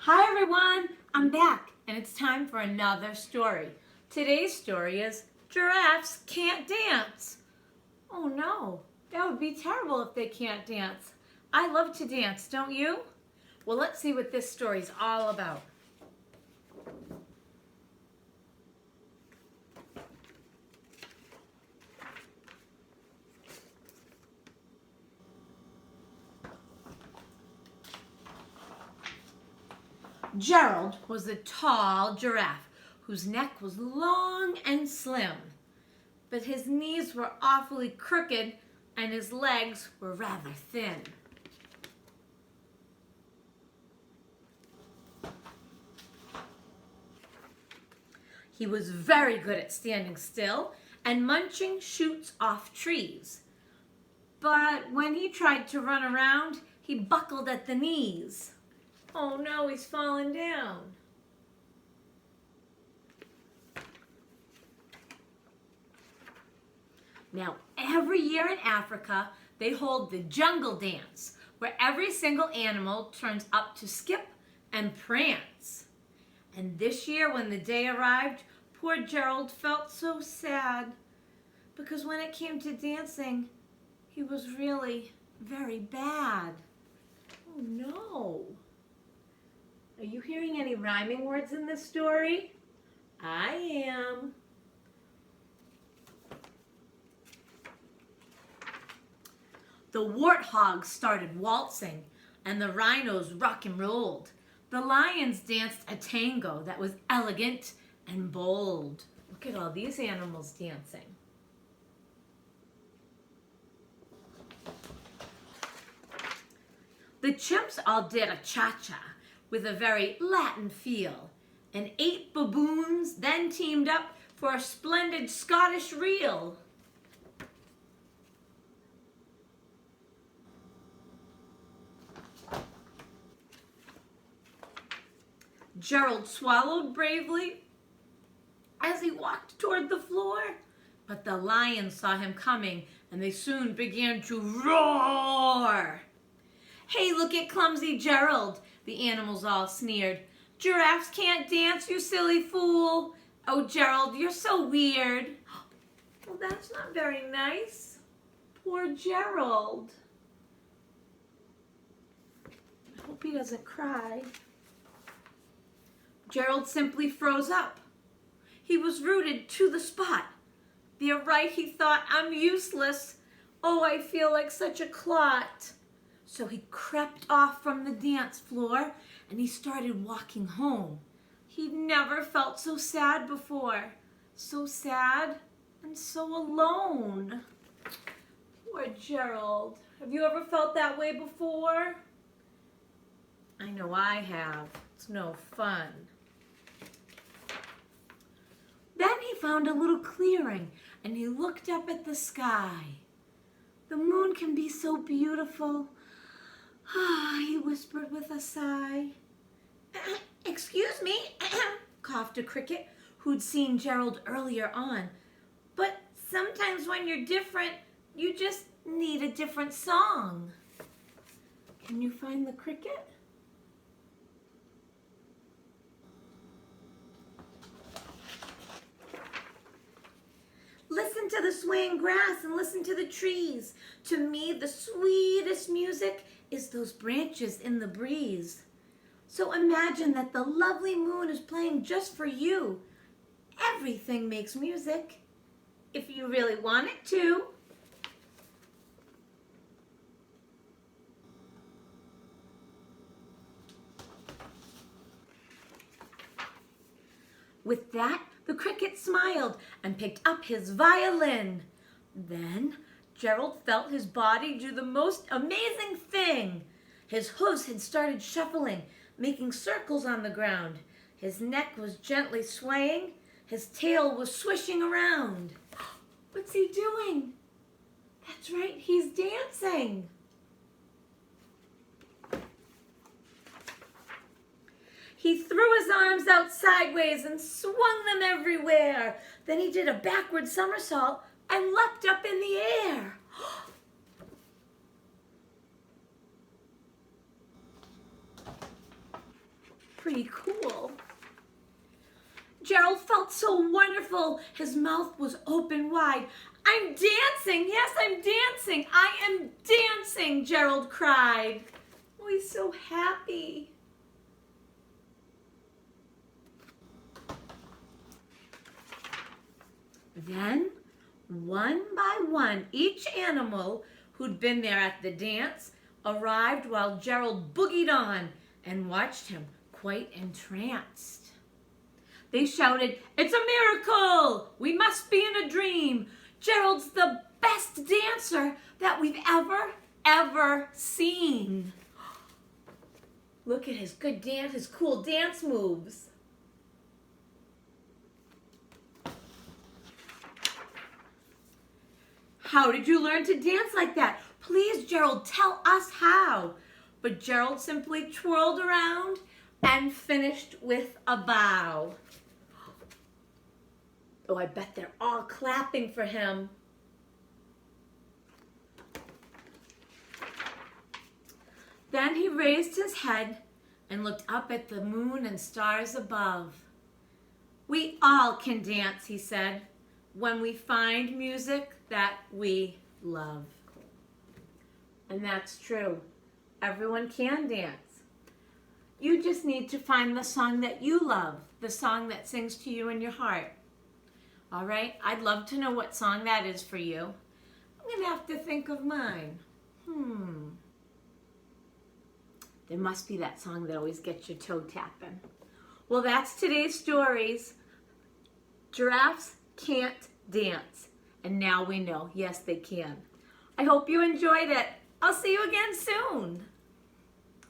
Hi everyone, I'm back and it's time for another story. Today's story is Giraffes Can't Dance. Oh no, that would be terrible if they can't dance. I love to dance, don't you? Well, let's see what this story's all about. Gerald was a tall giraffe whose neck was long and slim, but his knees were awfully crooked and his legs were rather thin. He was very good at standing still and munching shoots off trees. But when he tried to run around, he buckled at the knees. Oh no, he's fallen down. Now, every year in Africa, they hold the jungle dance, where every single animal turns up to skip and prance. And this year, when the day arrived, poor Gerald felt so sad, because when it came to dancing, he was really very bad. Oh no. Are you hearing any rhyming words in this story? I am. The warthogs started waltzing and the rhinos rock and rolled. The lions danced a tango that was elegant and bold. Look at all these animals dancing. The chimps all did a cha-cha with a very Latin feel, and 8 baboons then teamed up for a splendid Scottish reel. Gerald swallowed bravely as he walked toward the floor, but the lions saw him coming and they soon began to roar. Hey, look at clumsy Gerald, the animals all sneered. Giraffes can't dance, you silly fool. Oh, Gerald, you're so weird. Well, that's not very nice. Poor Gerald. I hope he doesn't cry. Gerald simply froze up. He was rooted to the spot. They're right, he thought, I'm useless. Oh, I feel like such a clot. So he crept off from the dance floor and he started walking home. He'd never felt so sad before. So sad and so alone. Poor Gerald. Have you ever felt that way before? I know I have. It's no fun. Then he found a little clearing and he looked up at the sky. The moon can be so beautiful. Ah, he whispered with a sigh. Excuse me, coughed a cricket who'd seen Gerald earlier on. But sometimes when you're different, you just need a different song. Can you find the cricket? Listen to the swaying grass and listen to the trees. To me, the sweetest music is those branches in the breeze. So imagine that the lovely moon is playing just for you. Everything makes music, if you really want it to. With that, the cricket smiled and picked up his violin. Then Gerald felt his body do the most amazing thing. His hooves had started shuffling, making circles on the ground. His neck was gently swaying. His tail was swishing around. What's he doing? That's right, he's dancing. He threw his arms out sideways and swung them everywhere. Then he did a backward somersault and leapt up in the air. pretty cool. Gerald felt so wonderful. His mouth was open wide. I'm dancing. Yes, I'm dancing. I am dancing, Gerald cried. Oh, he's so happy. Then, one by one, each animal who'd been there at the dance arrived while Gerald boogied on and watched him quite entranced. They shouted, "It's a miracle! We must be in a dream! Gerald's the best dancer that we've ever seen." Look at his good dance, his cool dance moves. How did you learn to dance like that? Please, Gerald, tell us how. But Gerald simply twirled around and finished with a bow. Oh, I bet they're all clapping for him. Then he raised his head and looked up at the moon and stars above. We all can dance, he said, when we find music that we love. And that's true. Everyone can dance. You just need to find the song that you love, the song that sings to you in your heart. All right? I'd love to know what song that is for you. I'm going to have to think of mine. There must be that song that always gets your toe tapping. Well, that's today's stories. Giraffes can't dance. And now we know, yes, they can. I hope you enjoyed it. I'll see you again soon.